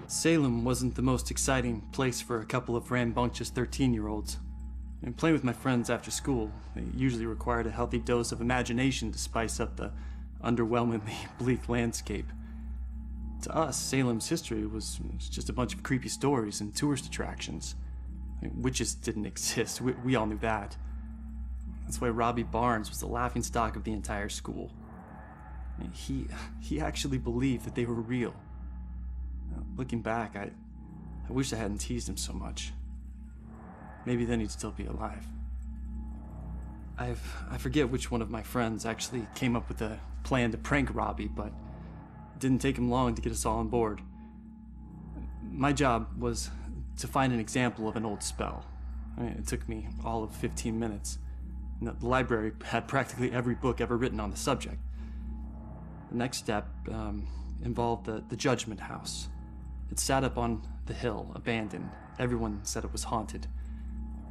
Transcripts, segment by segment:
Salem wasn't the most exciting place for a couple of rambunctious 13-year-olds. And playing with my friends after school, they usually required a healthy dose of imagination to spice up the underwhelmingly bleak landscape. To us, Salem's history was just a bunch of creepy stories and tourist attractions. Witches didn't exist, we all knew that. That's why Robbie Barnes was the laughingstock of the entire school. He actually believed that they were real. Looking back, I wish I hadn't teased him so much. Maybe then he'd still be alive. I forget which one of my friends actually came up with a plan to prank Robbie, but it didn't take him long to get us all on board. My job was to find an example of an old spell. It took me all of 15 minutes. And the library had practically every book ever written on the subject. The next step involved the Judgment House. It sat up on the hill, abandoned. Everyone said it was haunted.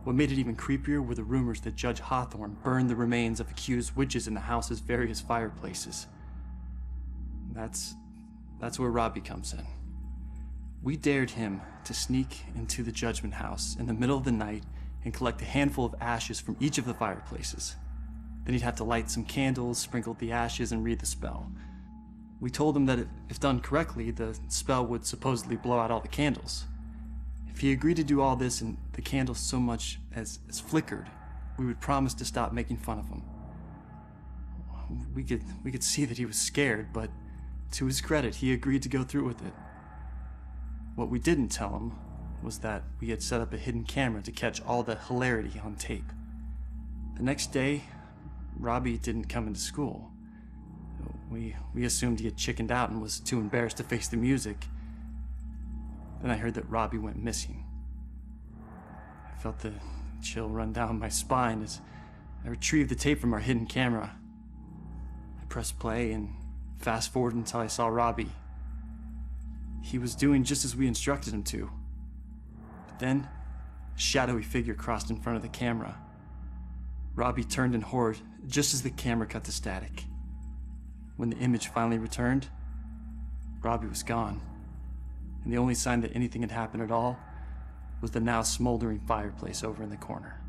What made it even creepier were the rumors that Judge Hawthorne burned the remains of accused witches in the house's various fireplaces. That's where Robbie comes in. We dared him to sneak into the Judgment House in the middle of the night and collect a handful of ashes from each of the fireplaces. Then he'd have to light some candles, sprinkle the ashes, and read the spell. We told him that if done correctly, the spell would supposedly blow out all the candles. If he agreed to do all this and the candles so much as flickered, we would promise to stop making fun of him. We could see that he was scared, but to his credit, he agreed to go through with it. What we didn't tell him was that we had set up a hidden camera to catch all the hilarity on tape. The next day, Robbie didn't come into school. We assumed he had chickened out and was too embarrassed to face the music. Then I heard that Robbie went missing. I felt the chill run down my spine as I retrieved the tape from our hidden camera. I pressed play and fast forwarded until I saw Robbie. He was doing just as we instructed him to. But then, a shadowy figure crossed in front of the camera. Robbie turned in horror just as the camera cut to static. When the image finally returned, Robbie was gone. And the only sign that anything had happened at all was the now smoldering fireplace over in the corner.